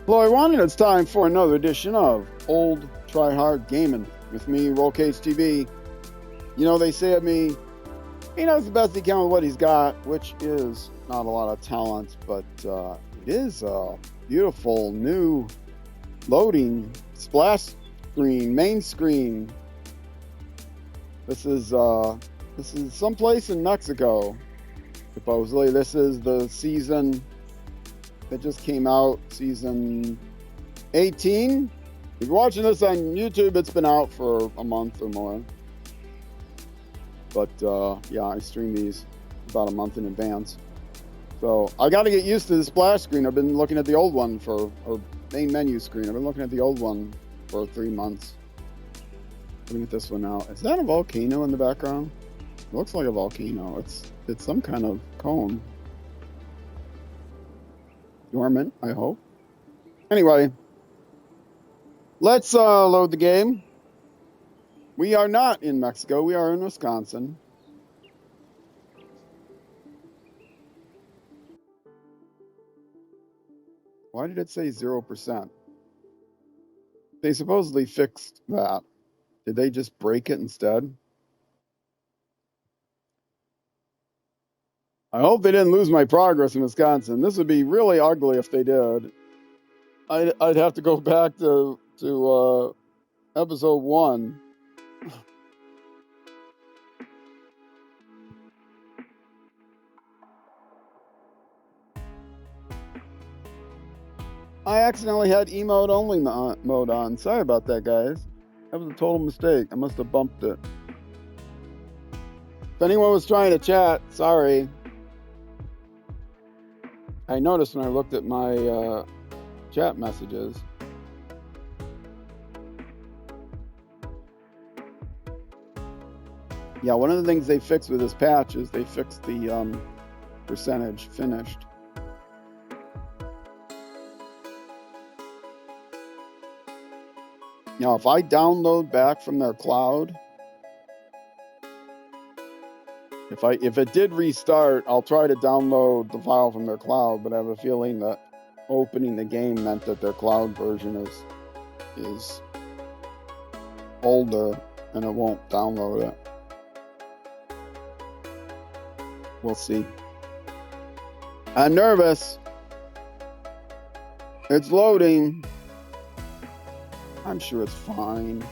Hello everyone, and it's time for another edition of Old Try Hard Gaming with me, Roll Cage TV. You know, they say of me, he knows the best he can with what he's got, which is not a lot of talent, but it is a beautiful new loading splash screen, main screen. This is someplace in Mexico. Supposedly, this is the season that just came out, season 18. If you're watching this on YouTube, it's been out for a month or more. But yeah, I stream these about a month in advance. So I got to get used to the splash screen. I've been looking at the old one or main menu screen. I've been looking at the old one for 3 months. Looking at this one now. Is that a volcano in the background? It looks like a volcano. It's some kind of cone. Dormant, I hope. Anyway, let's load the game. We are not in Mexico. We are in Wisconsin. Why did it say 0%? They supposedly fixed that. Did they just break it instead? I hope they didn't lose my progress in Wisconsin. This would be really ugly if they did. I'd have to go back to episode 1. I accidentally had emote only mode on. Sorry about that, guys. That was a total mistake. I must have bumped it. If anyone was trying to chat, sorry. I noticed when I looked at my chat messages. Yeah, one of the things they fixed with this patch is they fixed the percentage finished. Now, if I download back from their cloud, if it did restart, I'll try to download the file from their cloud, but I have a feeling that opening the game meant that their cloud version is older and it won't download it. We'll see. I'm nervous. It's loading. I'm sure it's fine.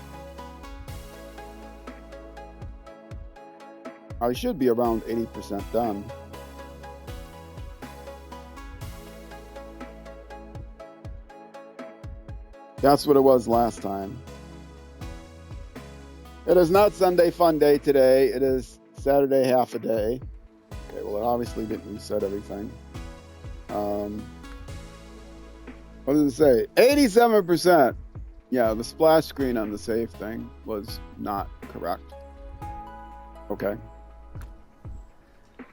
I should be around 80% done. That's what it was last time. It is not Sunday fun day today. It is Saturday half a day. Okay, well, it obviously didn't reset everything. What does it say? 87%. Yeah, the splash screen on the save thing was not correct. Okay.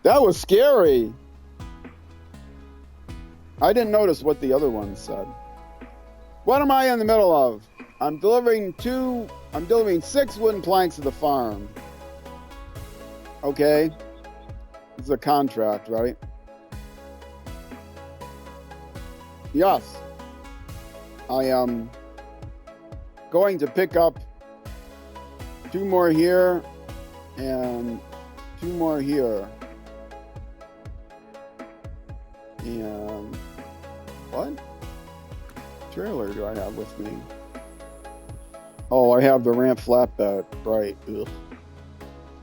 That was scary. I didn't notice what the other one said. What am I in the middle of? I'm delivering 6 wooden planks to the farm. Okay. This is a contract, right? Yes. I am going to pick up 2 more here and 2 more here. And what trailer do I have with me? Oh, I have the ramp flatbed. Right. Ugh.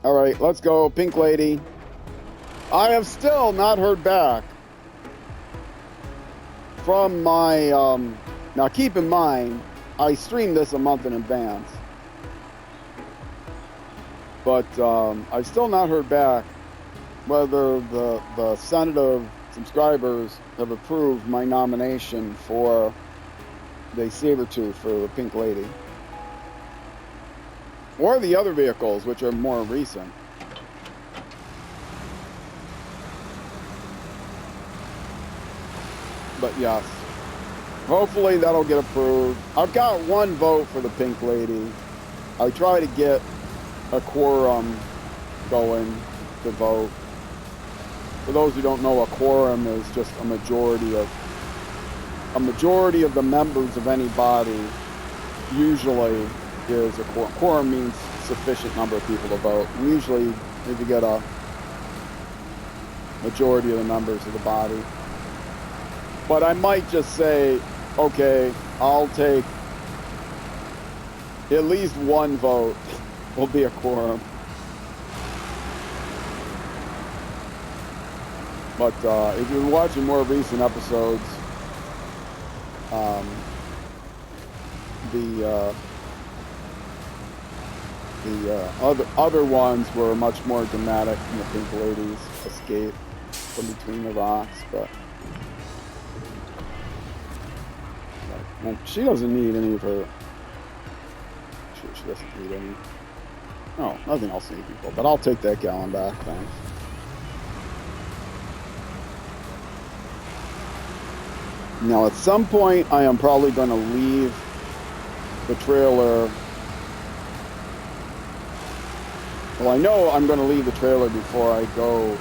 All right, let's go. Pink Lady. I have still not heard back from my... now, keep in mind, I streamed this a month in advance. But I've still not heard back whether the Senate of subscribers have approved my nomination for the Sabertooth for the Pink Lady. Or the other vehicles, which are more recent. But yes, hopefully that'll get approved. I've got 1 vote for the Pink Lady. I try to get a quorum going to vote. For those who don't know, a quorum is just a majority of a majority of the members of any body usually is a quorum. Quorum means sufficient number of people to vote. And usually, if you get a majority of the members of the body. But I might just say, okay, I'll take at least one vote will be a quorum. But if you're watching more recent episodes, the other ones were much more dramatic. And the Pink Lady's escape from between the rocks, but she doesn't need any of her. She doesn't need any. No, nothing else needs people. But I'll take that gallon back. Thanks. Now, at some point, I am probably going to leave the trailer. Well, I know I'm going to leave the trailer before I go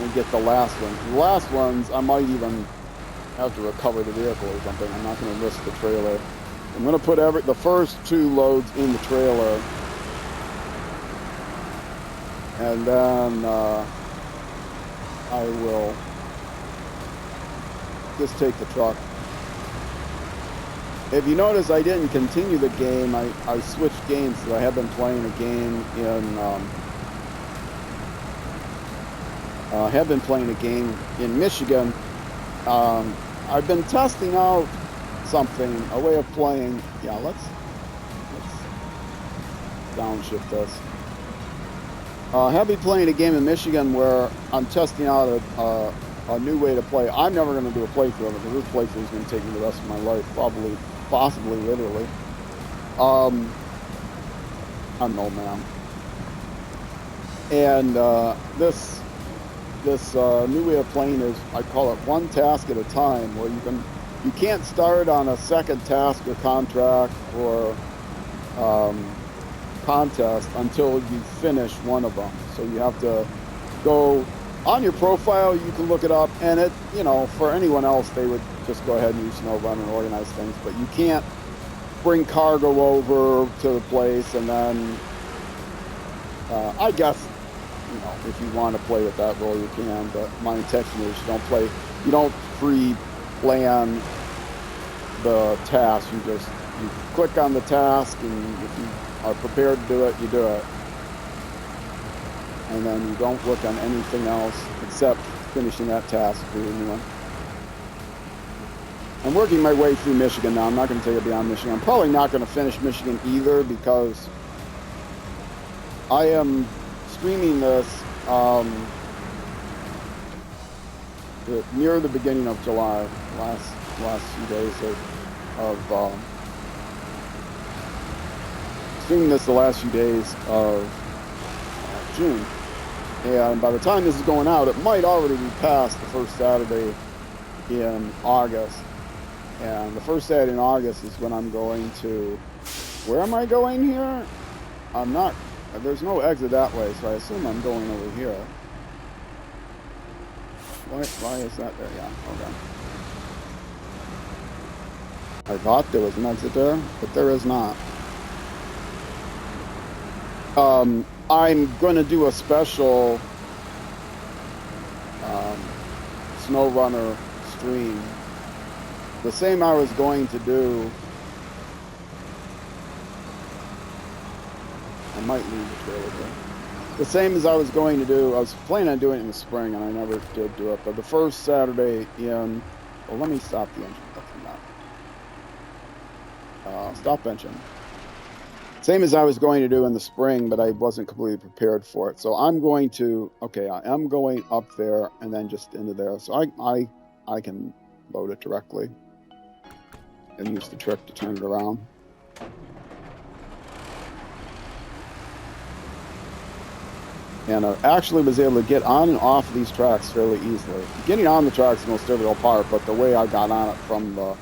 and get the last ones. The last ones, I might even have to recover the vehicle or something. I'm not going to risk the trailer. I'm going to put the first 2 loads in the trailer. And then I will just take the truck. If you notice, I didn't continue the game. I switched games, so I have been playing a game in Michigan. I've been testing out something, a way of playing. Yeah, let's downshift this. I have been playing a game in Michigan where I'm testing out a new way to play. I'm never going to do a playthrough of it, because this playthrough is going to take me the rest of my life, possibly literally. I'm an old man. And this new way of playing is, I call it one task at a time, where you can't start on a second task or contract or contest until you finish one of them. So you have to go on your profile. You can look it up, and it, for anyone else, they would just go ahead and use SnowRunner and organize things. But you can't bring cargo over to the place, and then I guess, if you want to play with that role, you can. But my intention is you don't pre-plan the task. You click on the task, and if you are prepared to do it, you do it. And then you don't look on anything else except finishing that task for the new one. I'm working my way through Michigan now. I'm not going to take it beyond Michigan. I'm probably not going to finish Michigan either, because I am streaming this near the beginning of July, last few days of streaming this the last few days of June. And by the time this is going out, it might already be past the first Saturday in August. And the first Saturday in August is when I'm going to... Where am I going here? I'm not... There's no exit that way, so I assume I'm going over here. Why is that there? Yeah, okay. I thought there was an exit there, but there is not. I'm going to do a special SnowRunner stream. The same I was going to do. I might leave the trailer there. The same as I was going to do. I was planning on doing it in the spring, and I never did do it. But the first Saturday in... Well, let me stop the engine. Stop engine. Same as I was going to do in the spring, but I wasn't completely prepared for it. So I'm going to... Okay, I am going up there and then just into there. So I can load it directly and use the trick to turn it around. And I actually was able to get on and off of these tracks fairly easily. Getting on the tracks is the most difficult part, but the way I got on it from the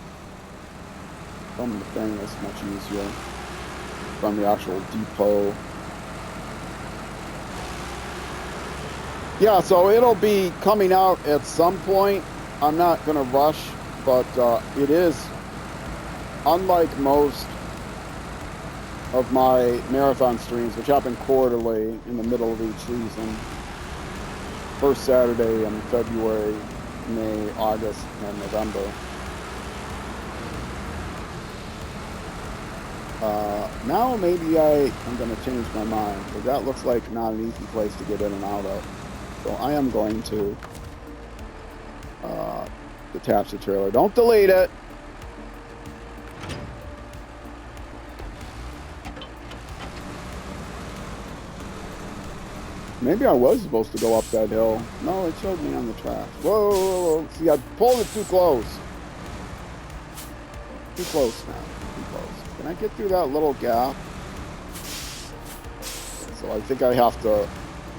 thing was much easier. From the actual depot. Yeah, so it'll be coming out at some point. I'm not going to rush but it is, unlike most of my marathon streams, which happen quarterly in the middle of each season, first Saturday in February, May, August, and November. Now maybe I'm going to change my mind, because that looks like not an easy place to get in and out of. So I am going to detach the trailer. Don't delete it. Maybe I was supposed to go up that hill. No, it showed me on the track. Whoa, whoa, whoa. See, I pulled it too close. Too close now. Too close. Can I get through that little gap? So I think I have to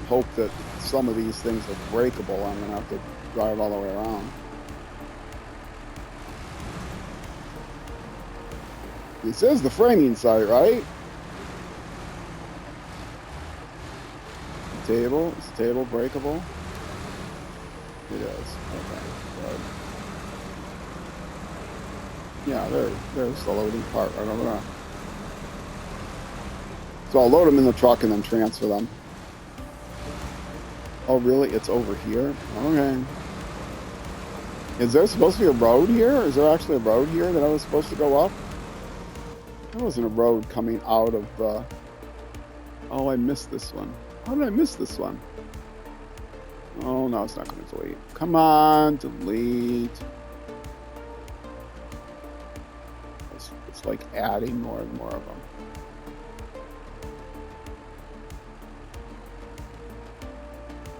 hope that some of these things are breakable. I'm going to have to drive all the way around. This is the framing site, right? Table? Is the table breakable? It is. Okay. Good. Yeah, there's the loading part right over there. So I'll load them in the truck and then transfer them. Oh, really? It's over here? Okay. Is there supposed to be a road here? Is there actually a road here that I was supposed to go up? There wasn't a road coming out of the... Oh, I missed this one. How did I miss this one? Oh, no, it's not going to delete. Come on, delete. It's like adding more and more of them.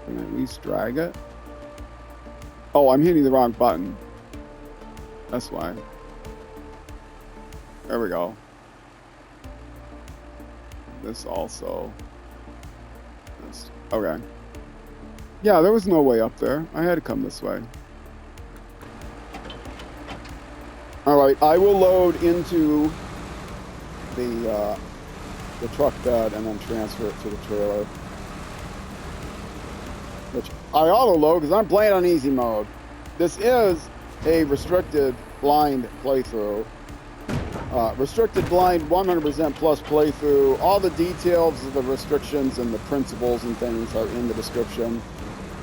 Can I at least drag it? Oh, I'm hitting the wrong button. That's why. There we go. This also. This. Okay. Yeah, there was no way up there. I had to come this way. Alright, I will load into the truck bed and then transfer it to the trailer. Which I auto-load because I'm playing on easy mode. This is a restricted blind playthrough. Restricted blind 100% plus playthrough. All the details of the restrictions and the principles and things are in the description.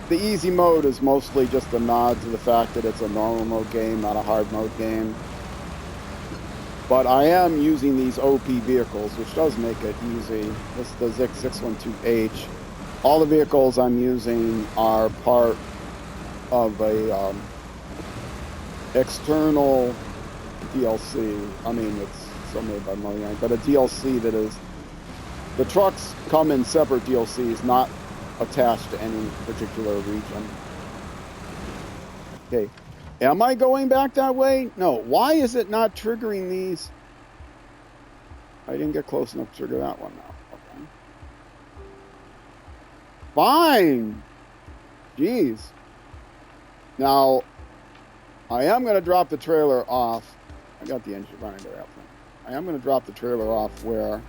The easy mode is mostly just a nod to the fact that it's a normal mode game, not a hard mode game. But I am using these OP vehicles, which does make it easy. This is the Zik 612H. All the vehicles I'm using are part of a external DLC. I mean, it's still made by Mojang, but a DLC that is... The trucks come in separate DLCs, not attached to any particular region. Okay. Am I going back that way? No. Why is it not triggering these? I didn't get close enough to trigger that one now. Okay. Fine. Jeez. Now, I am going to drop the trailer off. I got the engine running there. I am going to drop the trailer off where...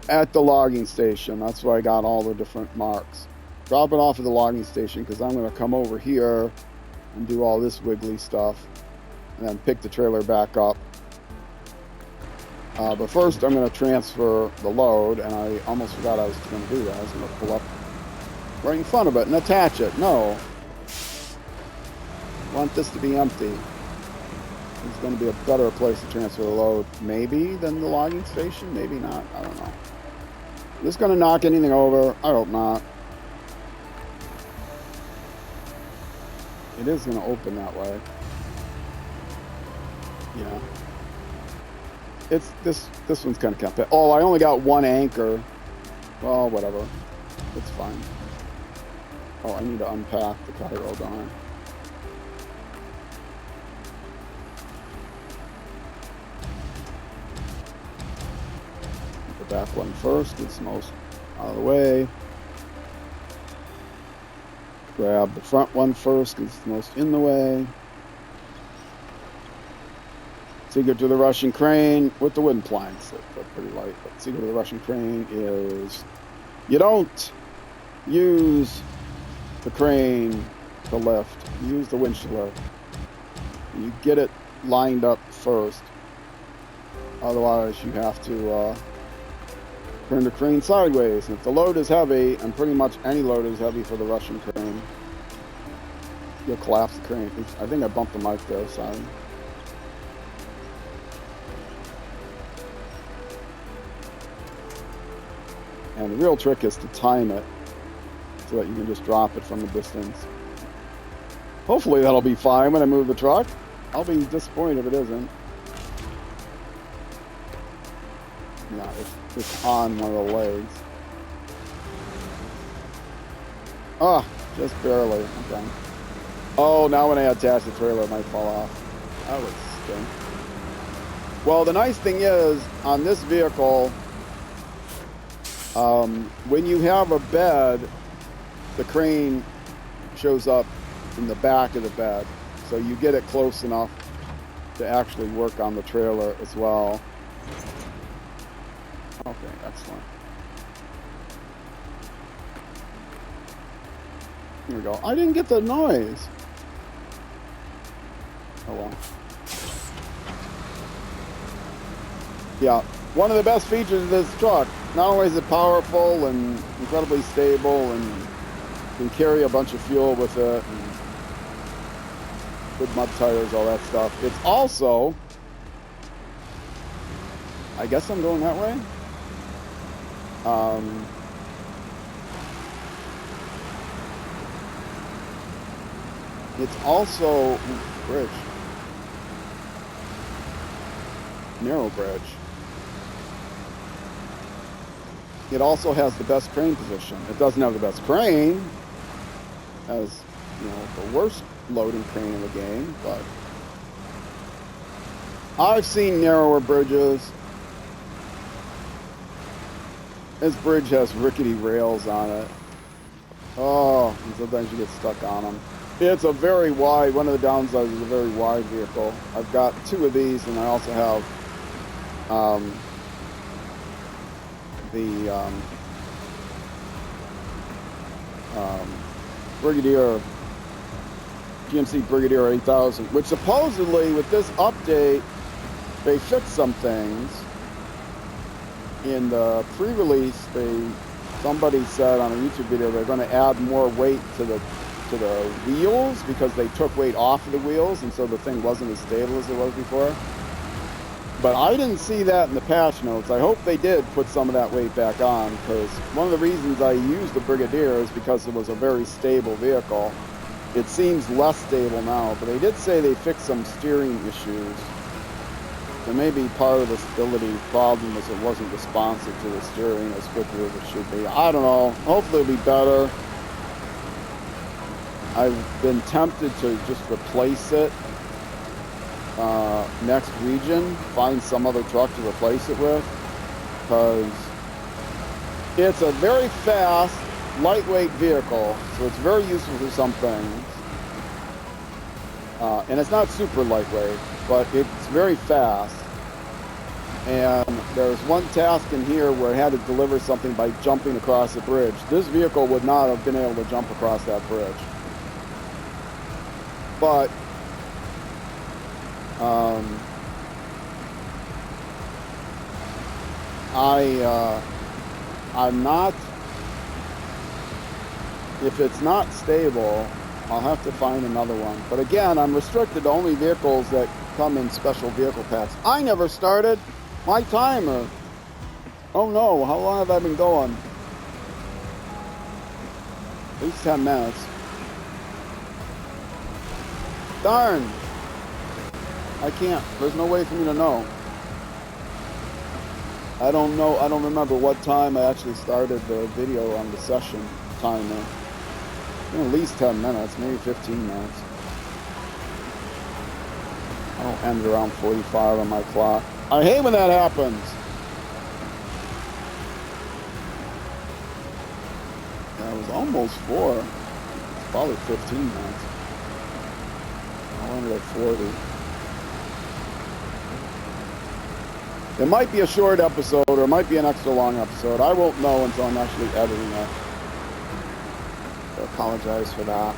at the logging station. That's where I got all the different marks. Drop it off at the logging station because I'm going to come over here and do all this wiggly stuff and then pick the trailer back up. But first I'm going to transfer the load, and I almost forgot I was going to do that. I was going to pull up right in front of it and attach it. No. I want this to be empty. It's going to be a better place to transfer the load, maybe, than the logging station. Maybe not. I don't know. Is this going to knock anything over? I hope not. It is going to open that way. Yeah. It's this one's kind of compact. Oh, I only got one anchor. Well, whatever. It's fine. Oh, I need to unpack the Cairo, don't I? The back one first. It's the most out of the way. Grab the front one first because it's the most in the way. Secret to the Russian crane with the wooden planks. They're pretty light, but secret to the Russian crane is you don't use the crane to lift. You use the winch to lift. You get it lined up first. Otherwise, you have to turn the crane sideways. And if the load is heavy, and pretty much any load is heavy for the Russian crane, you'll collapse the crane. I think I bumped the mic there, sorry. And the real trick is to time it so that you can just drop it from the distance. Hopefully that'll be fine when I move the truck. I'll be disappointed if it isn't. No, it's on one of the legs. Ah, just barely. Okay. Oh, now when I attach the trailer, it might fall off. That would stink. Well, the nice thing is, on this vehicle, when you have a bed, the crane shows up in the back of the bed. So you get it close enough to actually work on the trailer as well. Okay, excellent. Here we go. I didn't get the noise. Oh well. Yeah, one of the best features of this truck, not only is it powerful and incredibly stable and can carry a bunch of fuel with it, and good mud tires, all that stuff, it's also, I guess I'm going that way? It's also bridge. Narrow bridge. It also has the best crane position. It doesn't have the best crane. It has, you know, the worst loading crane in the game, but I've seen narrower bridges. This bridge has rickety rails on it. Oh, and sometimes you get stuck on them. It's a very wide, one of the downsides is a very wide vehicle. I've got two of these, and I also have the Brigadier, GMC Brigadier 8000, which supposedly with this update, they fixed some things. In the pre-release, somebody said on a YouTube video they're going to add more weight to the wheels because they took weight off of the wheels, and so the thing wasn't as stable as it was before. But I didn't see that in the patch notes. I hope they did put some of that weight back on, because one of the reasons I used the Brigadier is because it was a very stable vehicle. It seems less stable now, but they did say they fixed some steering issues. So maybe part of the stability problem was it wasn't responsive to the steering as quickly as it should be. I don't know. Hopefully it'll be better. I've been tempted to just replace it next region, find some other truck to replace it with, because it's a very fast, lightweight vehicle, so it's very useful for some things. And it's not super lightweight, but it's very fast. And there's one task in here where it had to deliver something by jumping across a bridge. This vehicle would not have been able to jump across that bridge. But I'm not, if it's not stable, I'll have to find another one. But again, I'm restricted to only vehicles that come in special vehicle packs. I never started my timer. Oh no, how long have I been going? At least 10 minutes. Darn! I can't. There's no way for me to know. I don't know. I don't remember what time I actually started the video on the session timer. At least 10 minutes, maybe 15 minutes. I'll end around 45 on my clock. I hate when that happens. Yeah, it was almost 4. It's probably 15 minutes. I ended at 40. It might be a short episode, or it might be an extra long episode. I won't know until I'm actually editing it. But apologize for that.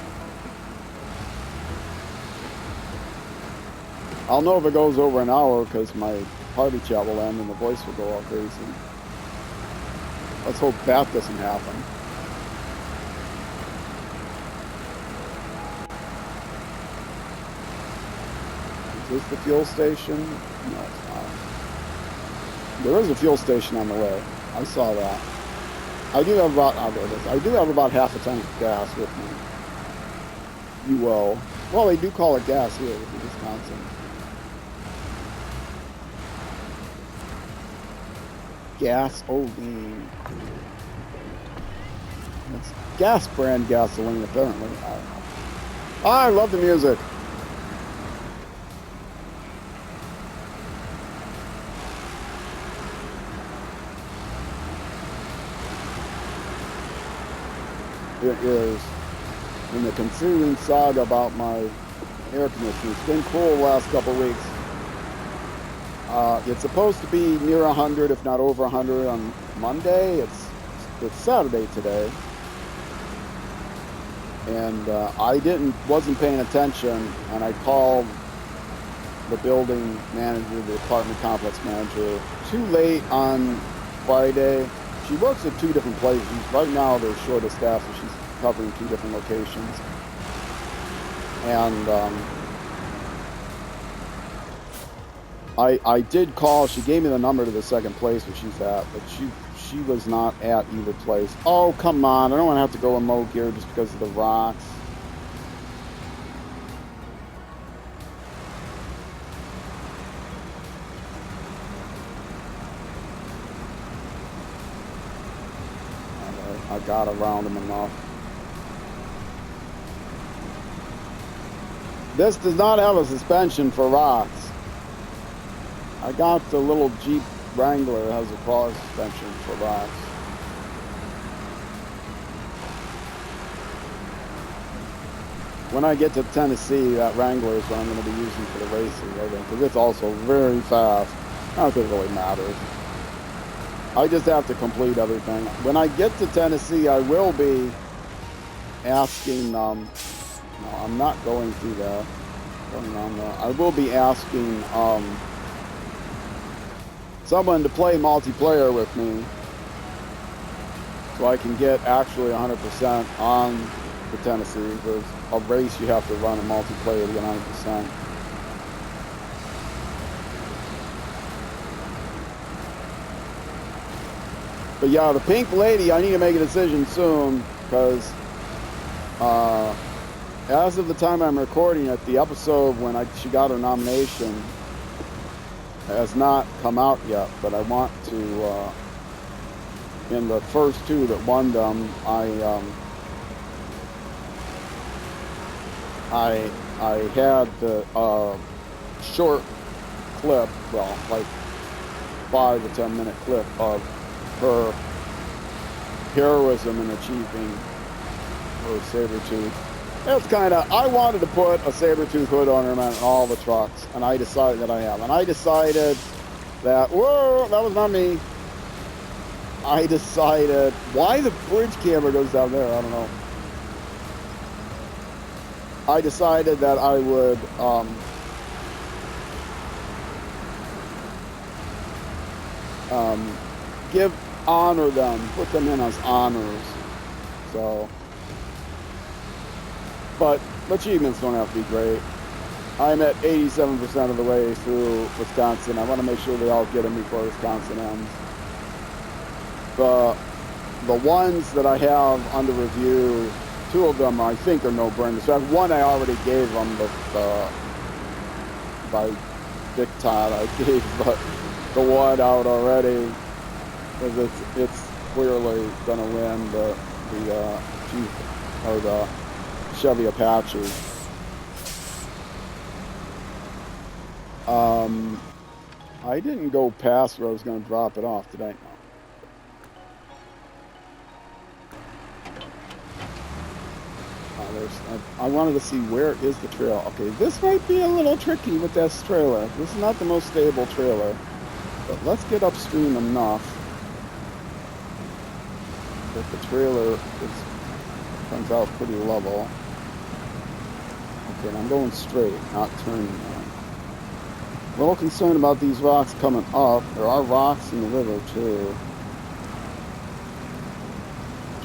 I'll know if it goes over an hour because my party chat will end and the voice will go all crazy. Let's hope that doesn't happen. Is this the fuel station? No, it's not. There is a fuel station on the way. I saw that. I do have about, there it is. I do have about half a tank of gas with me. You will. Well, they do call it gas here in Wisconsin. Gasoline. It's gas brand gasoline, apparently. I don't know. Oh, I love the music. It is in the consuming saga about my air conditioner. It's been cool the last couple of weeks. It's supposed to be near 100, if not over 100 on Monday. It's Saturday today. And I wasn't paying attention, and I called the building manager, the apartment complex manager, too late on Friday. She works at 2 different places. Right now they're short of staff, so she's covering 2 different locations. And I did call. She gave me the number to the second place where she's at, but she was not at either place. Oh, come on. I don't want to have to go in low gear just because of the rocks. I got around them enough. This does not have a suspension for rocks. I got the little Jeep Wrangler that has a crawler suspension for rocks. When I get to Tennessee, that Wrangler is what I'm going to be using for the racing, because it's also very fast. I don't think it really matters. I just have to complete everything. When I get to Tennessee, I will be asking, no, I'm not going through that. Going on there. I will be asking someone to play multiplayer with me so I can get actually 100% on the Tennessee. There's a race you have to run a multiplayer to get 100%. But yeah, the Pink Lady, I need to make a decision soon, because as of the time I'm recording it, the episode when she got her nomination has not come out yet. But I want to, in the first 2 that won them, I had the short clip, well, like 5 to 10 minute clip of her heroism in achieving her saber-tooth. It's kind of, I wanted to put a saber-tooth hood ornament on all the trucks, and I decided that I have. And I decided that, whoa, that was not me. I decided, why the bridge camera goes down there, I don't know. I decided that I would honor them, put them in as honors. So, but achievements don't have to be great. I'm at 87% of the way through Wisconsin. I want to make sure they all get them before Wisconsin ends. The ones that I have under review, 2 of them I think are no-brainers. So I have one I already gave them, but by Dick Todd I gave the one out already. Because it's clearly going to win the Jeep or the Chevy Apache. I didn't go past where I was going to drop it off, did I? No. I wanted to see where is the trail. Okay, this might be a little tricky with this trailer. This is not the most stable trailer, but let's get upstream enough that the trailer is Turns out pretty level. Okay, and I'm going straight, not turning now. A little concerned about these rocks coming up. There are rocks in the river too.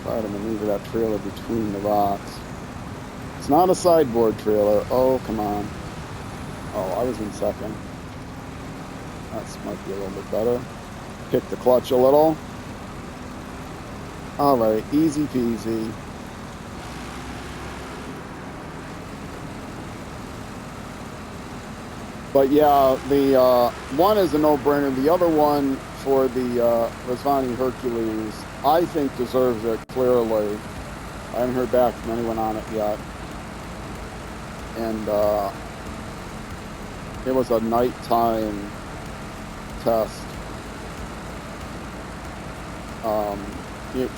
Try to maneuver that trailer between the rocks. It's not a sideboard trailer. Oh, come on. Oh, I was in second. That might be a little bit better. Pick the clutch a little. All right, easy peasy. But yeah, the one is a no-brainer. The other one for the Razvani Hercules, I think deserves it clearly. I haven't heard back from anyone on it yet. And it was a nighttime test.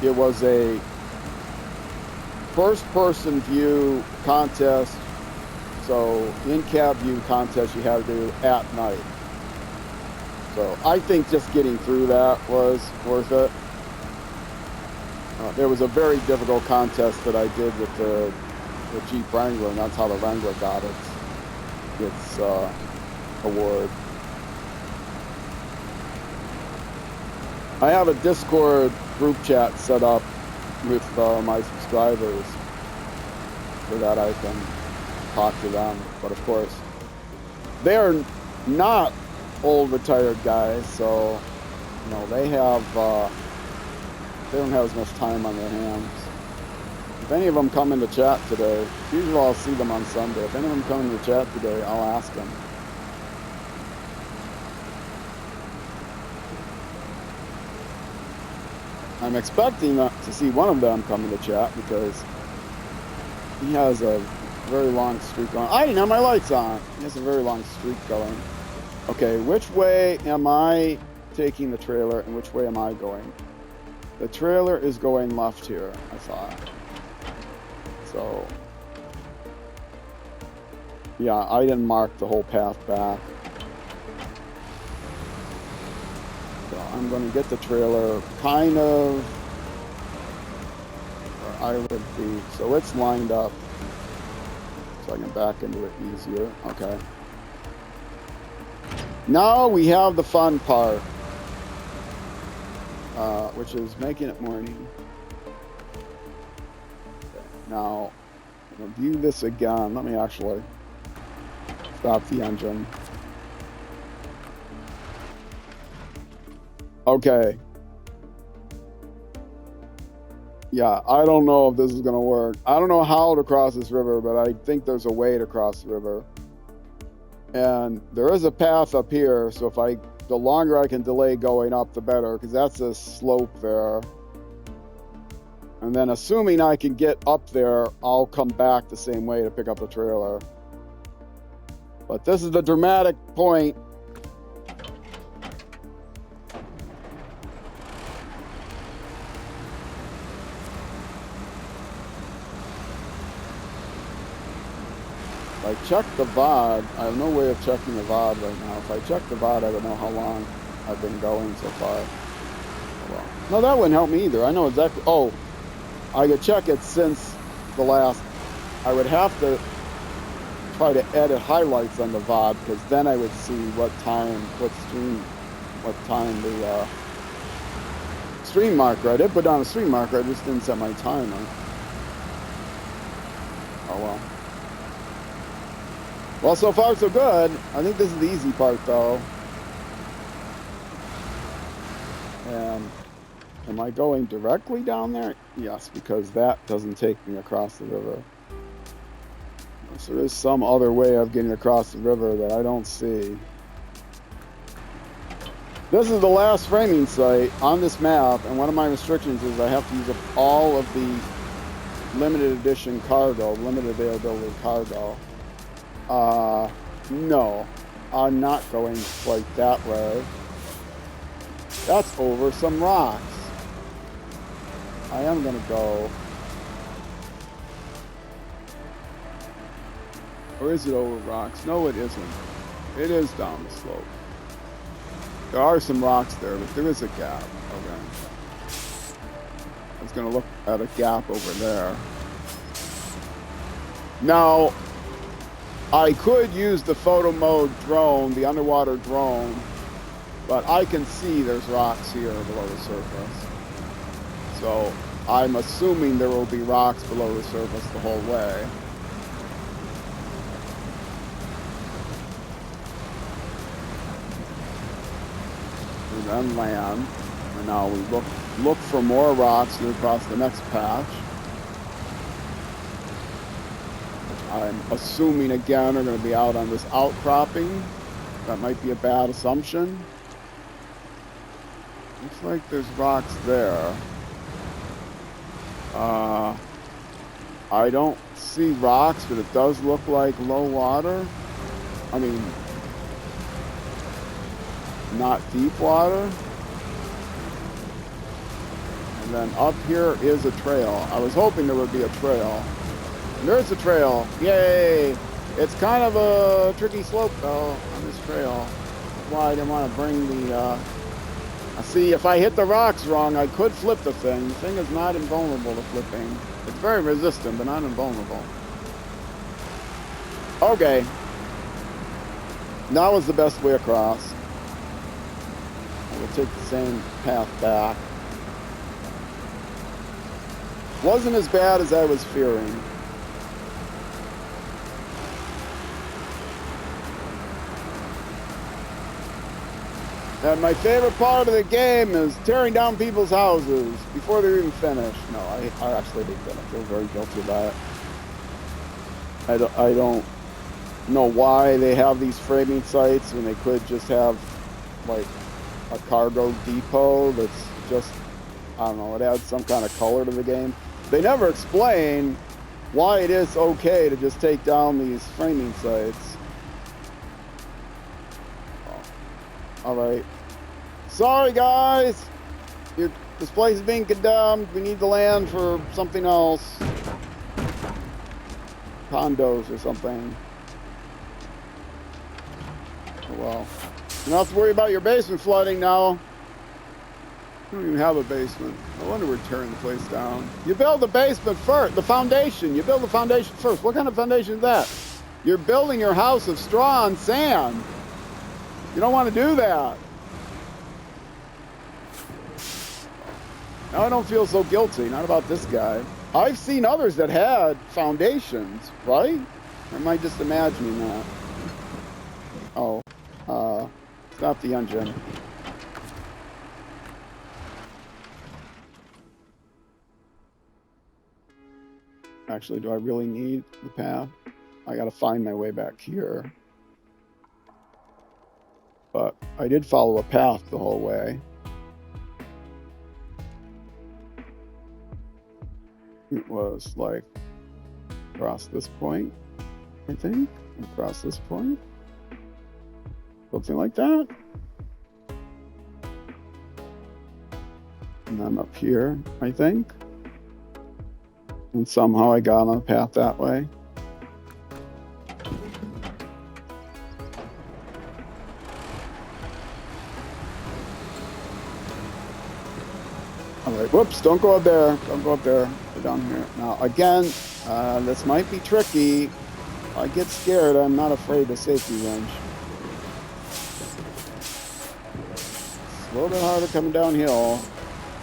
It was a first-person view contest. So in-cab view contest you had to do at night. So I think just getting through that was worth it. There was a very difficult contest that I did with the Jeep Wrangler, and that's how the Wrangler got its award. I have a Discord group chat set up with my subscribers so that I can talk to them. But of course, they are not old retired guys, so you know they don't have as much time on their hands. If any of them come into chat today, usually I'll see them on Sunday. If any of them come into chat today, I'll ask them. I'm expecting to see one of them come into chat because he has a very long streak going. I didn't have my lights on. He has a very long streak going. Okay, which way am I taking the trailer and which way am I going? The trailer is going left here, I thought. So, yeah, I didn't mark the whole path back. So I'm going to get the trailer kind of where I would be. So it's lined up. So I can back into it easier. Okay. Now we have the fun part, which is making it morning. Okay. Now, I'm going to view this again. Let me actually stop the engine. Okay. Yeah, I don't know if this is going to work. I don't know how to cross this river, but I think there's a way to cross the river. And there is a path up here, so the longer I can delay going up, the better, because that's a slope there. And then assuming I can get up there, I'll come back the same way to pick up the trailer. But this is the dramatic point. I checked the VOD. I have no way of checking the VOD right now. If I check the VOD, I don't know how long I've been going so far. Well, no, that wouldn't help me either. I know exactly. Oh, I could check it since the last. I would have to try to edit highlights on the VOD because then I would see what time the stream marker. I did put down a stream marker. I just didn't set my timer. Oh well. Well, so far so good. I think this is the easy part, though. And am I going directly down there? Yes, because that doesn't take me across the river. So there's some other way of getting across the river that I don't see. This is the last framing site on this map, and one of my restrictions is I have to use up all of the limited edition cargo, limited availability cargo. No, I'm not going quite that way. That's over some rocks. I am gonna go. Or is it over rocks? No, it isn't. It is down the slope. There are some rocks there, but there is a gap. Okay. I was gonna look at a gap over there. Now, I could use the photo mode drone, the underwater drone, but I can see there's rocks here below the surface. So I'm assuming there will be rocks below the surface the whole way. And then land. And now we look for more rocks here across the next patch. I'm assuming again are going to be out on this outcropping. That might be a bad assumption. Looks like there's rocks there. I don't see rocks, but it does look like low water. I mean, not deep water. And then up here is a trail. I was hoping there would be a trail. And there's a trail. Yay! It's kind of a tricky slope though on this trail. That's why I didn't want to bring the see, if I hit the rocks wrong, I could flip the thing. The thing is not invulnerable to flipping. It's very resistant, but not invulnerable. Okay. That was the best way across. I will take the same path back. Wasn't as bad as I was fearing. And my favorite part of the game is tearing down people's houses before they're even finished. No, I actually hate that. I feel very guilty about it. I don't know why they have these framing sites when they could just have like a cargo depot that's just, I don't know, it adds some kind of color to the game. They never explain why it is okay to just take down these framing sites. All right. Sorry, guys. This place is being condemned. We need the land for something else. Condos or something. Oh, well. You don't have to worry about your basement flooding now. You don't even have a basement. I wonder we're tearing the place down. You build the basement first. The foundation. You build the foundation first. What kind of foundation is that? You're building your house of straw and sand. You don't want to do that. Now I don't feel so guilty. Not about this guy. I've seen others that had foundations, right? Or am I just imagining that? Oh, it's not the engine. Actually, do I really need the path? I gotta find my way back here. But I did follow a path the whole way. It was like across this point, I think, and across this point. Something like that. And then up here, I think. And somehow I got on a path that way. All right, whoops, don't go up there. Don't go up there. Go down here. Now, again, this might be tricky. If I get scared, I'm not afraid of safety wrench. It's a little bit harder coming downhill.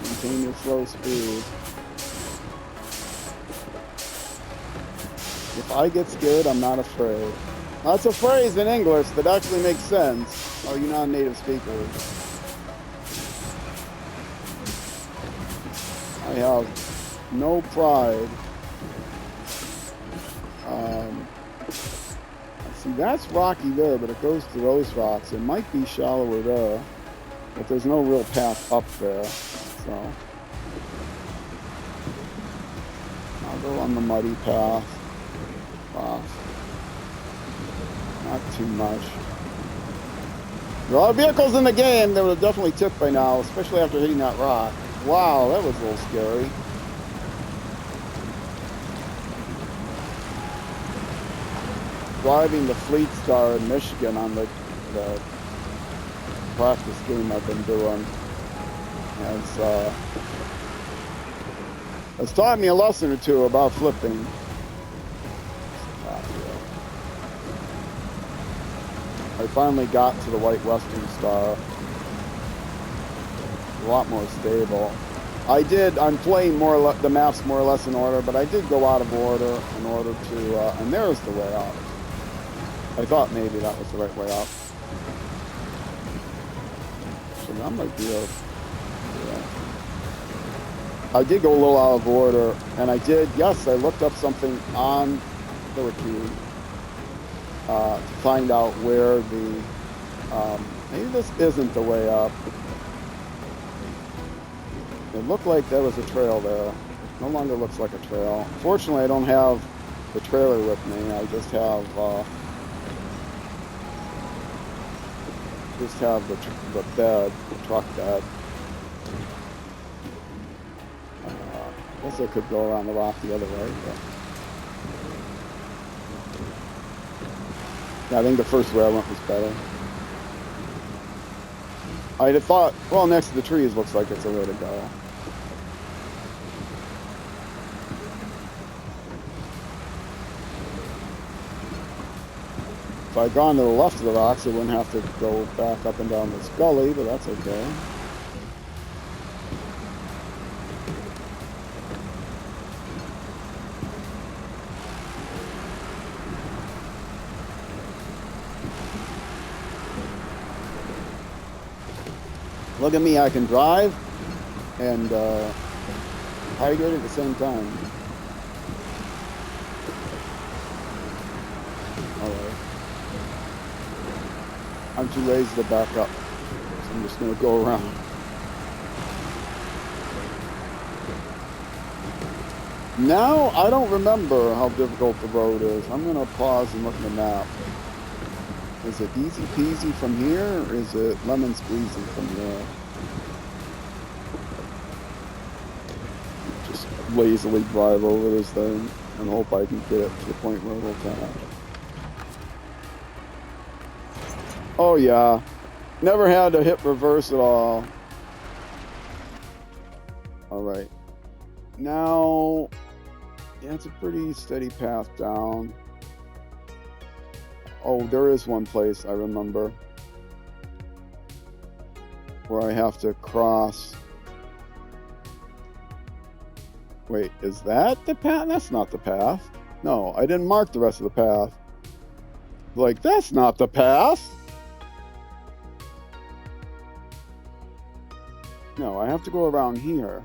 Maintain your slow speed. If I get scared, I'm not afraid. That's a phrase in English that actually makes sense. Oh, you're not a native speaker. I have no pride. See, that's rocky there, but it goes to those rocks. It might be shallower there, but there's no real path up there. So I'll go on the muddy path. Not too much. There are a lot of vehicles in the game that would have definitely tipped by now, especially after hitting that rock. Wow, that was a little scary. Driving the Fleet Star in Michigan on the practice game I've been doing has taught me a lesson or two about flipping. I finally got to the White Western Star. A lot more stable. I'm playing the maps more or less in order, but I did go out of order in order to, and there's the way out. I thought maybe that was the right way out. So that might be I did go a little out of order, and I looked up something on the wiki to find out where the, maybe this isn't the way up. It looked like there was a trail there. It no longer looks like a trail. Fortunately, I don't have the trailer with me. I just have the bed, the truck bed. I guess I could go around the rock the other way. But yeah, I think the first way I went was better. I'd have thought, well, next to the trees looks like it's a way to go. If I'd gone to the left of the rocks, I wouldn't have to go back up and down this gully, but that's okay. Look at me, I can drive and hydrate at the same time. Alright. I'm too lazy to back up, so I'm just going to go around. Now, I don't remember how difficult the road is. I'm going to pause and look at the map. Is it easy peasy from here, or is it lemon squeezy from here? Just lazily drive over this thing and hope I can get it to the point where it'll turn. Oh yeah, never had to hit reverse at all. All right, now, yeah, it's a pretty steady path down. Oh, there is one place I remember where I have to cross. Wait, is that the path? That's not the path. No, I didn't mark the rest of the path. Like, that's not the path. No, I have to go around here.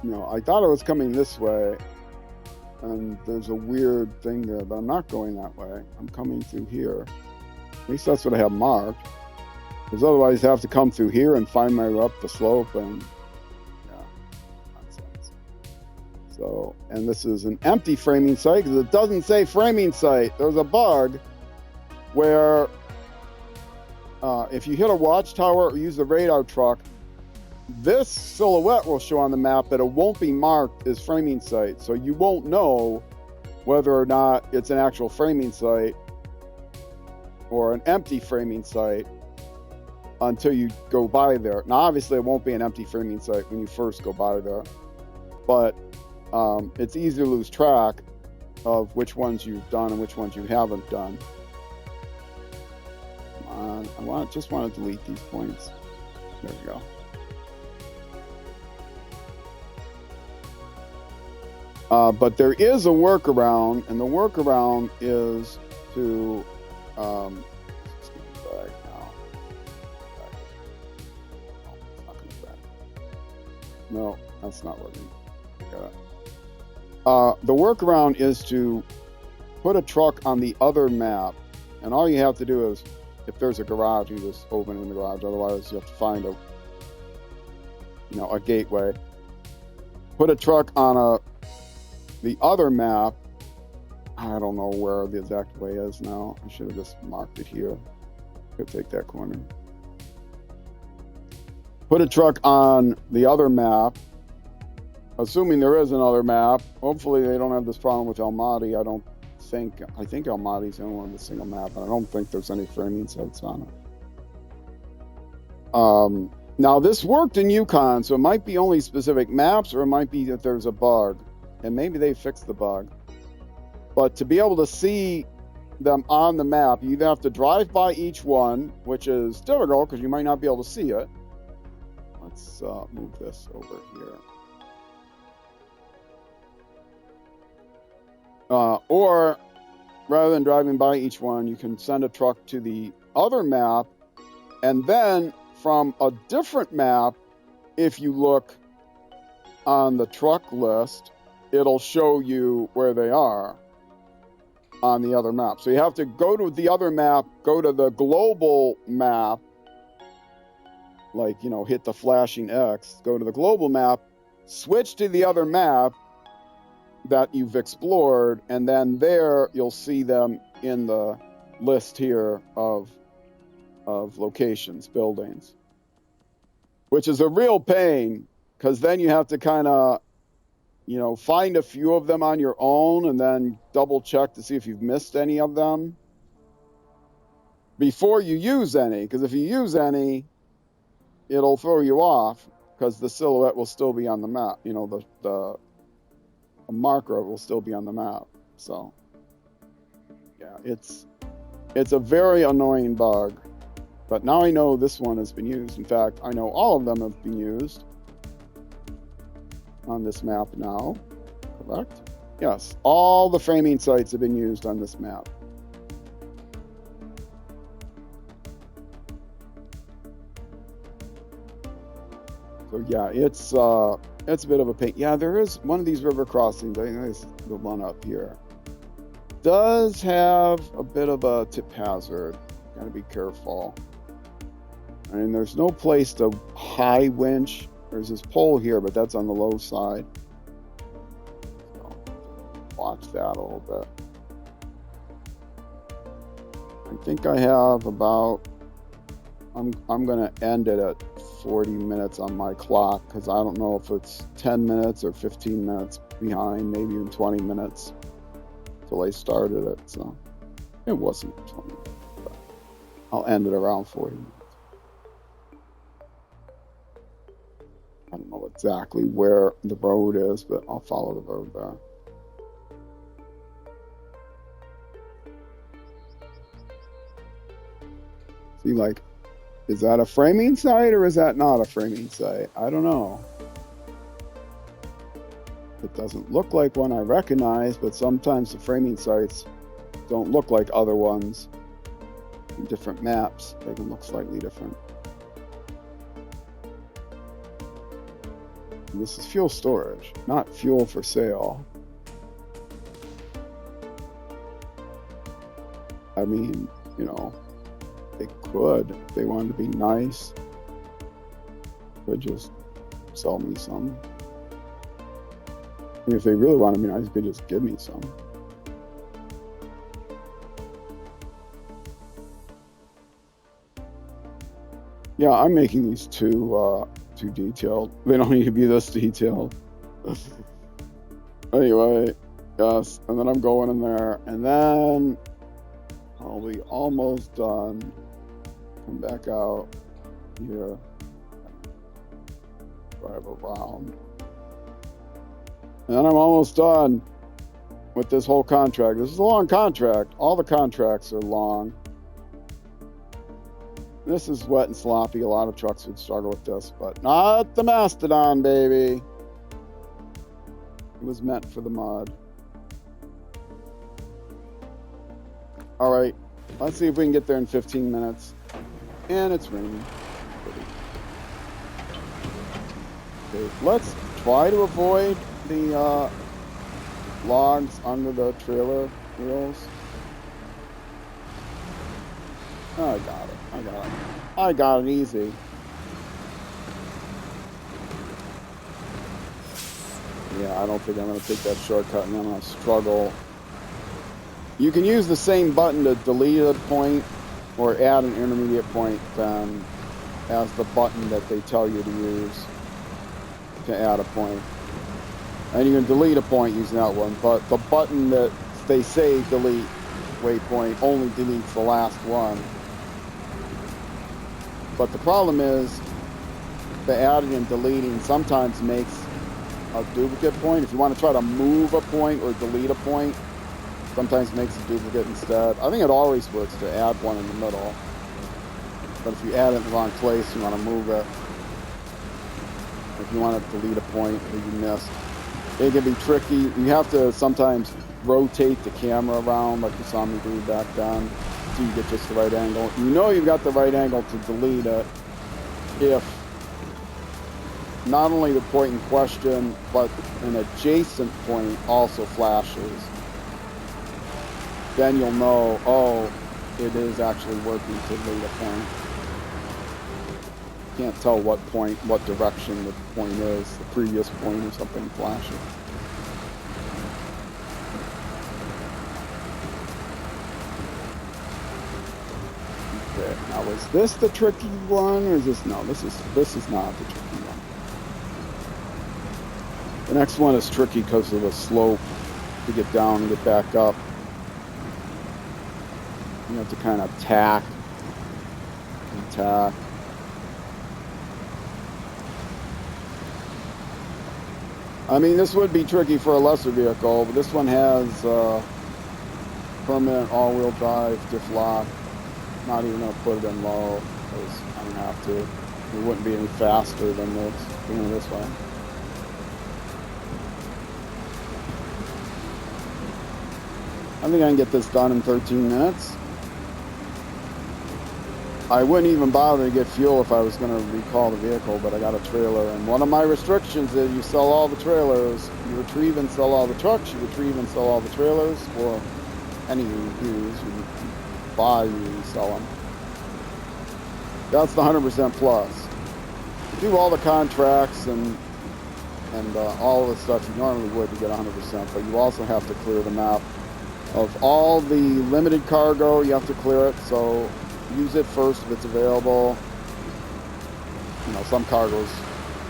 No, I thought I was coming this way, and there's a weird thing there, but I'm not going that way. I'm coming through here. At least that's what I have marked. Because otherwise I have to come through here and find my way up the slope, and yeah, nonsense. So, and this is an empty framing site, because it doesn't say framing site. There's a bug where if you hit a watchtower or use the radar truck, this silhouette will show on the map, but it won't be marked as framing site. So you won't know whether or not it's an actual framing site or an empty framing site until you go by there. Now, obviously, it won't be an empty framing site when you first go by there, but it's easy to lose track of which ones you've done and which ones you haven't done. Come on, just want to delete these points. There we go. But there is a workaround, and the workaround is to no, that's not working. The workaround is to put a truck on the other map, and all you have to do is, if there's a garage, you just open it in the garage. Otherwise, you have to find a gateway. Put a truck on the other map. I don't know where the exact way is now. I should have just marked it here. Could take that corner. Put a truck on the other map, assuming there is another map. Hopefully they don't have this problem with Almaty. I think Almaty's the only one with a single map, and I don't think there's any framing sites on it. Now this worked in Yukon, so it might be only specific maps, or it might be that there's a bug. and maybe they fixed the bug. But to be able to see them on the map, you either have to drive by each one, which is difficult because you might not be able to see it. Let's move this over here. Or rather than driving by each one, you can send a truck to the other map, and then from a different map, if you look on the truck list, it'll show you where they are on the other map. So you have to go to the other map, go to the global map, like, you know, hit the flashing X, go to the global map, switch to the other map that you've explored, and then there you'll see them in the list here of locations, buildings, which is a real pain, because then you have to kind of, you know, find a few of them on your own and then double check to see if you've missed any of them before you use any, because if you use any, it'll throw you off because the silhouette will still be on the map. You know, the marker will still be on the map. So yeah, it's a very annoying bug, but now I know this one has been used. In fact, I know all of them have been used on this map now. Correct? Yes, all the framing sites have been used on this map. So yeah, it's a bit of a pain. Yeah, there is one of these river crossings. I think it's the one up here. Does have a bit of a tip hazard. Gotta be careful. I mean, there's no place to high winch. There's this pole here, but that's on the low side. So watch that a little bit. I think I have about, I'm gonna end it at 40 minutes on my clock, because I don't know if it's 10 minutes or 15 minutes behind, maybe even 20 minutes till I started it. So it wasn't 20 minutes, but I'll end it around 40 minutes. I don't know exactly where the road is, but I'll follow the road there. See, like, is that a framing site or is that not a framing site? I don't know. It doesn't look like one I recognize, but sometimes the framing sites don't look like other ones. In different maps, they can look slightly different. And this is fuel storage, not fuel for sale. I mean, you know, they could, if they wanted to be nice, could just sell me some. I mean, if they really want to be nice, they could just give me some. Yeah, I'm making these too detailed. They don't need to be this detailed. Anyway, yes, and then I'm going in there, and then I'll be almost done. Come back out here, drive around, and then I'm almost done with this whole contract. This is a long contract. All the contracts are long. This is wet and sloppy. A lot of trucks would struggle with this, but not the Mastodon, baby. It was meant for the mud. All right, let's see if we can get there in 15 minutes. And it's raining. Okay, let's try to avoid the logs under the trailer wheels. Oh, I got it. I got it easy. Yeah, I don't think I'm going to take that shortcut, and I'm going to struggle. You can use the same button to delete a point or add an intermediate point then as the button that they tell you to use to add a point. And you can delete a point using that one, but the button that they say delete waypoint only deletes the last one. But the problem is the adding and deleting sometimes makes a duplicate point. If you want to try to move a point or delete a point, sometimes it makes a duplicate instead. I think it always works to add one in the middle. But if you add it in the wrong place, you want to move it. If you want to delete a point that you missed, it can be tricky. You have to sometimes rotate the camera around like you saw me do back then so you get just the right angle. You know you've got the right angle to delete it if not only the point in question, but an adjacent point also flashes. Then you'll know, oh, it is actually working to delete a point. Can't tell what point, what direction the point is, the previous point or something flashing. Okay, now is this the tricky one, or is this, no, this is not the tricky one. The next one is tricky because of the slope to get down and get back up. You have to kind of tack and tack. I mean, this would be tricky for a lesser vehicle, but this one has permanent all-wheel drive, diff lock. Not even going to put it in low, because I don't have to. It wouldn't be any faster than this, doing it this way. I think I can get this done in 13 minutes. I wouldn't even bother to get fuel if I was going to recall the vehicle, but I got a trailer. And one of my restrictions is you sell all the trailers, you retrieve and sell all the trucks, you retrieve and sell all the trailers, or any used, you buy, you sell them. That's the 100% plus. You do all the contracts and all the stuff you normally would to get 100%, but you also have to clear the map of all the limited cargo. You have to clear it, so use it first if it's available. You know, some cargoes,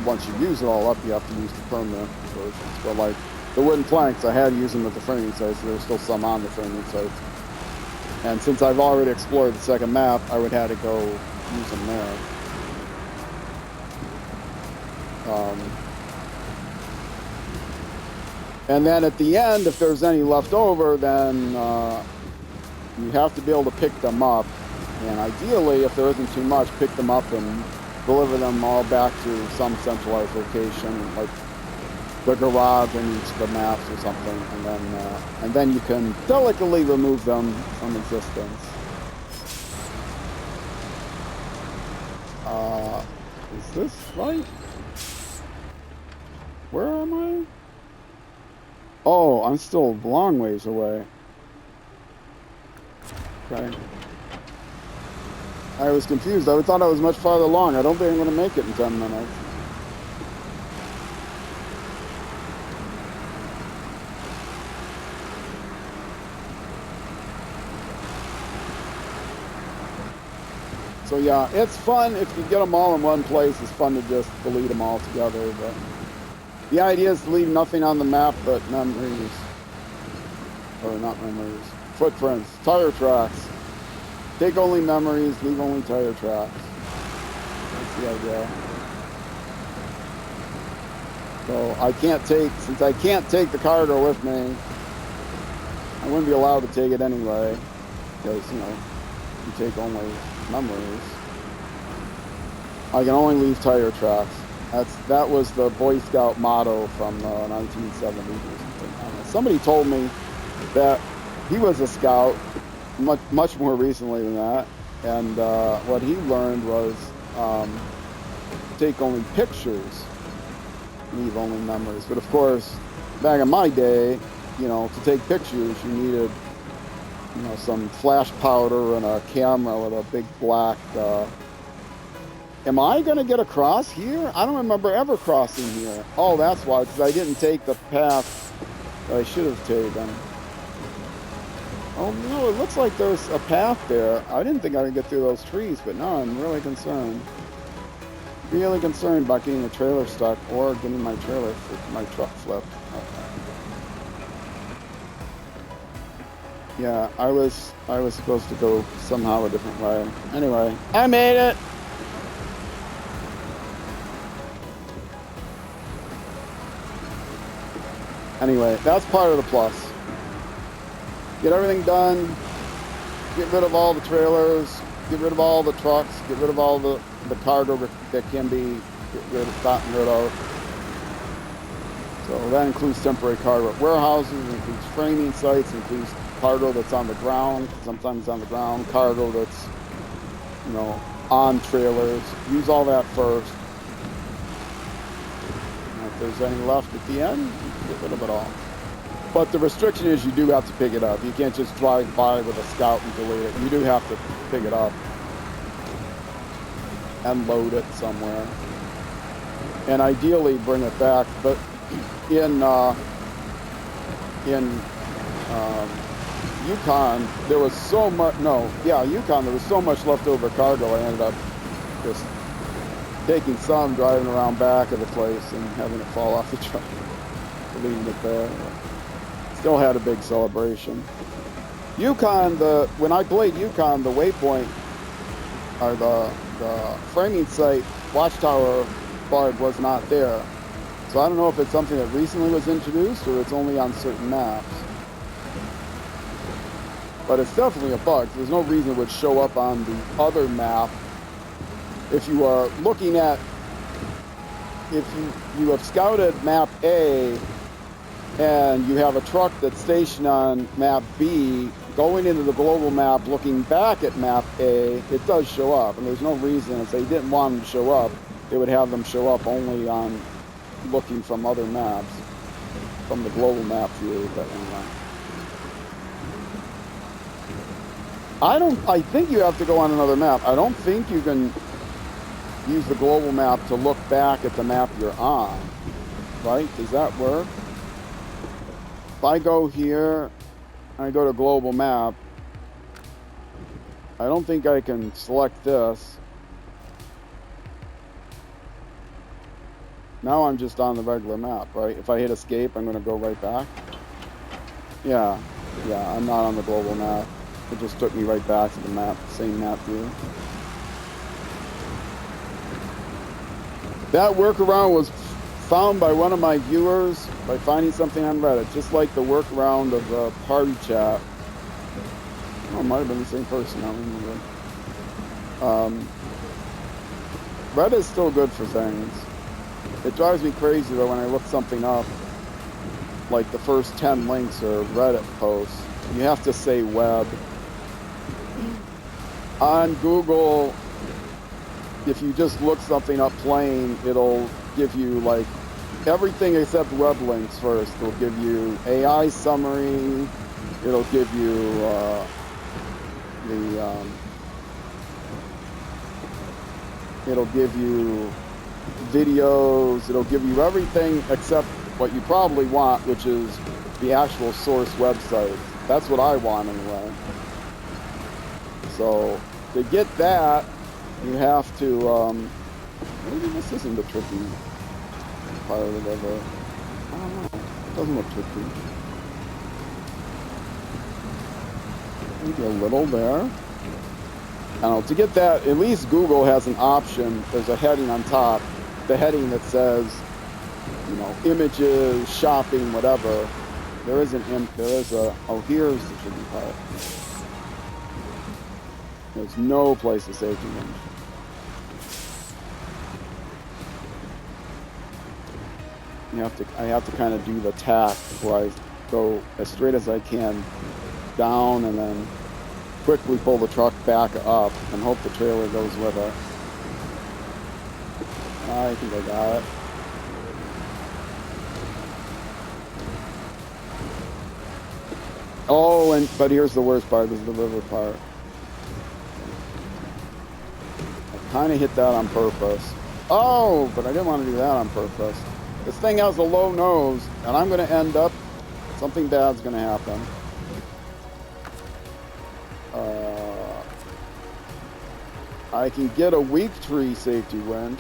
once you use it all up, you have to use the permanent versions. But like the wooden planks, I had to use them at the framing sites, so there's still some on the framing sites. And since I've already explored the second map, I would have to go use them there. And then at the end, if there's any left over, then you have to be able to pick them up. And ideally, if there isn't too much, pick them up and deliver them all back to some centralized location, like the garage in each of the maps or something, and then you can delicately remove them from existence. Is this right? Where am I? Oh, I'm still a long ways away. Okay. I was confused. I thought I was much farther along. I don't think I'm going to make it in 10 minutes. So yeah, it's fun if you get them all in one place. It's fun to just delete them all together. But the idea is to leave nothing on the map but memories. Or not memories. Footprints, tire tracks. Take only memories, leave only tire tracks. That's the idea. So since I can't take the cargo with me, I wouldn't be allowed to take it anyway. Because, you know, you take only memories. I can only leave tire tracks. That was the Boy Scout motto from the 1970s or something. Somebody told me that he was a scout much more recently than that, and what he learned was take only pictures, leave only memories. But of course, back in my day, you know, to take pictures you needed, you know, some flash powder and a camera with a big black am I gonna get across here? I don't remember ever crossing here. Oh, that's why, because I didn't take the path that I should have taken. Oh no, it looks like there's a path there. I didn't think I could get through those trees, but now I'm really concerned. Really concerned about getting the trailer stuck or getting my truck flipped. Okay. Yeah, I was supposed to go somehow a different way. Anyway, I made it! Anyway, that's part of the plus. Get everything done. Get rid of all the trailers. Get rid of all the trucks. Get rid of all the cargo that can be gotten rid of. So that includes temporary cargo at warehouses, includes framing sites, includes cargo that's on the ground, sometimes on the ground, cargo that's, you know, on trailers. Use all that first. And if there's any left at the end, get rid of it all. But the restriction is you do have to pick it up. You can't just drive by with a scout and delete it. You do have to pick it up and load it somewhere. And ideally bring it back. But in Yukon, there was so much, Yukon, there was so much leftover cargo, I ended up just taking some, driving around back of the place and having it fall off the truck, leaving it there. Still had a big celebration. Yukon, when I played Yukon, the waypoint, or the framing site watchtower bug was not there. So I don't know if it's something that recently was introduced or it's only on certain maps. But it's definitely a bug. There's no reason it would show up on the other map. If you are looking at, if you have scouted map A and you have a truck that's stationed on map B, going into the global map, looking back at map A, it does show up. And there's no reason, if they didn't want them to show up, they would have them show up only on looking from other maps, from the global map view. But anyway. I think you have to go on another map. I don't think you can use the global map to look back at the map you're on, right? Does that work? If I go here, I go to global map, I don't think I can select this. Now I'm just on the regular map, right? If I hit escape, I'm going to go right back. Yeah, I'm not on the global map. It just took me right back to the map, same map view. That workaround was found by one of my viewers by finding something on Reddit, just like the workaround of party chat. Oh, it might have been the same person, I don't remember. Reddit's still good for things. It drives me crazy though when I look something up, like the first 10 links are Reddit posts. You have to say web. On Google, if you just look something up plain, it'll give you like everything except web links first. It'll give you AI summary. It'll give you it'll give you videos. It'll give you everything except what you probably want, which is the actual source website. That's what I want anyway. So to get that, you have to, maybe this isn't the tricky part of it. I don't know. It doesn't look tricky. Maybe a little there. I don't know. To get that, at least Google has an option. There's a heading on top. The heading that says, you know, images, shopping, whatever. There is oh, here's the tricky part. There's no place to save the image. I have to kind of do the tack where I go as straight as I can down and then quickly pull the truck back up and hope the trailer goes with it. I think I got it. Oh, but here's the worst part, this is the river part. I kind of hit that on purpose. Oh, but I didn't want to do that on purpose. This thing has a low nose, and I'm going to end up, something bad's going to happen. I can get a weak tree safety winch.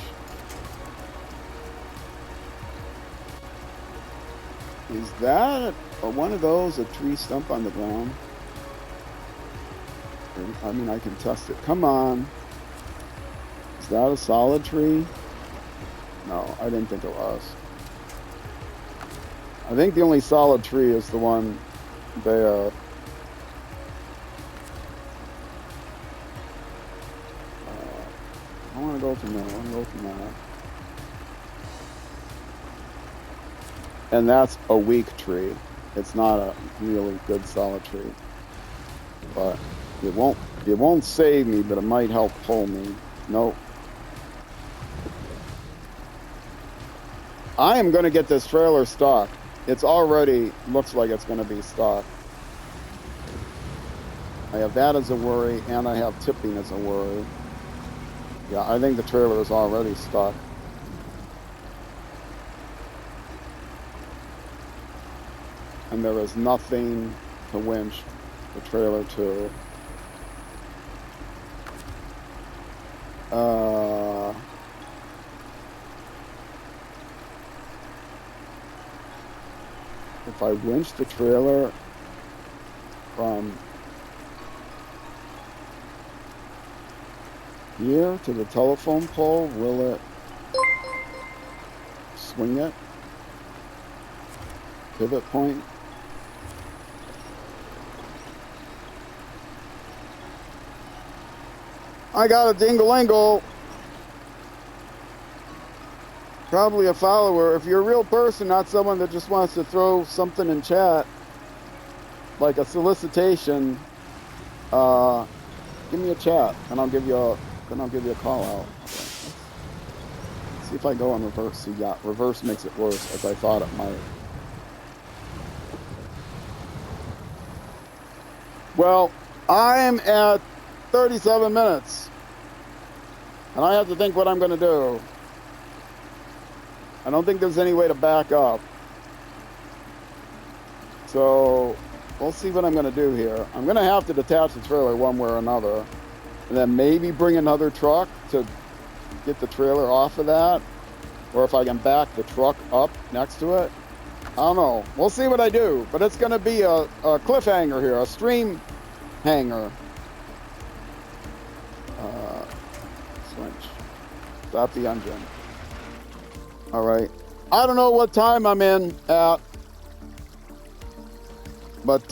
Is that, or one of those, a tree stump on the ground? I mean, I can test it. Come on. Is that a solid tree? No, I didn't think it was. I think the only solid tree is the one there. I want to go from there. I want to go from there. And that's a weak tree. It's not a really good solid tree. But it won't save me, but it might help pull me. Nope. I am going to get this trailer stuck. It's already looks like it's going to be stuck. I have that as a worry, and I have tipping as a worry. Yeah, I think the trailer is already stuck. And there is nothing to winch the trailer to. If I winch the trailer from here to the telephone pole, will it swing it? Pivot point? I got a dingle-angle. Probably a follower. If you're a real person, not someone that just wants to throw something in chat, like a solicitation, give me a chat, and I'll give you a call out. Okay. Let's see if I go on reverse. See, yeah, reverse makes it worse, as I thought it might. Well, I'm at 37 minutes, and I have to think what I'm going to do. I don't think there's any way to back up. So we'll see what I'm going to do here. I'm going to have to detach the trailer one way or another, and then maybe bring another truck to get the trailer off of that, or if I can back the truck up next to it. I don't know. We'll see what I do, but it's going to be a cliffhanger here, a stream hanger. Switch. Stop the engine. All right. I don't know what time I'm in at, but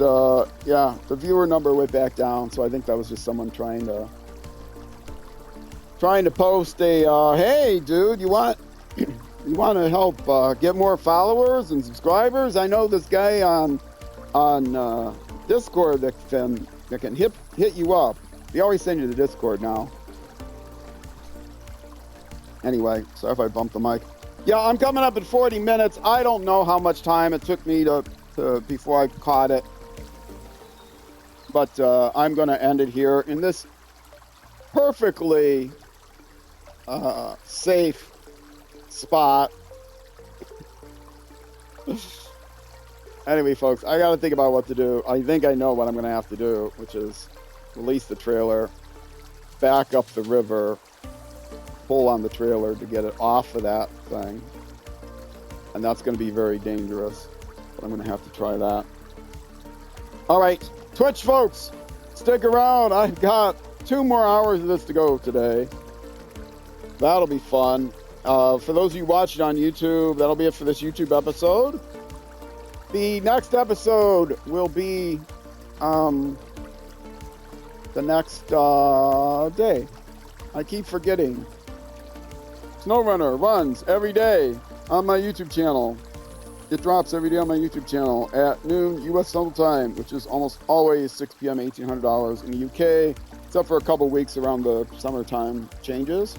yeah, the viewer number went back down, so I think that was just someone trying to post a hey dude, you want to help get more followers and subscribers? I know this guy on Discord that can hit you up. He always send you the Discord now. Anyway, sorry if I bumped the mic. Yeah, I'm coming up at 40 minutes. I don't know how much time it took me to before I caught it. But I'm going to end it here in this perfectly safe spot. Anyway, folks, I got to think about what to do. I think I know what I'm going to have to do, which is release the trailer, back up the river, pull on the trailer to get it off of that thing. And that's going to be very dangerous, but I'm going to have to try that. All right, Twitch folks, stick around. I've got 2 more hours of this to go today. That'll be fun. For those of you watching on YouTube, that'll be it for this YouTube episode. The next episode will be the next day. I keep forgetting. SnowRunner runs every day on my YouTube channel. It drops every day on my YouTube channel at noon U.S. Central Time, which is almost always 6 p.m. $1,800 in the UK, except for a couple weeks around the summertime changes.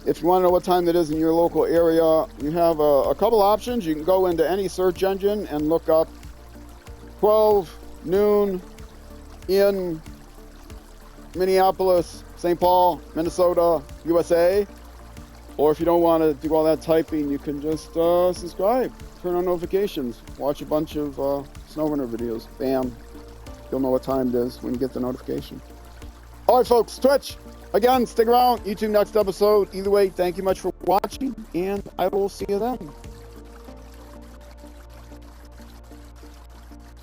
If you want to know what time it is in your local area, you have a couple options. You can go into any search engine and look up 12 noon in Minneapolis, St. Paul, Minnesota, USA. Or if you don't want to do all that typing, you can just subscribe, turn on notifications, watch a bunch of SnowRunner videos. Bam. You'll know what time it is when you get the notification. All right, folks, Twitch. Again, stick around. YouTube next episode. Either way, thank you much for watching, and I will see you then.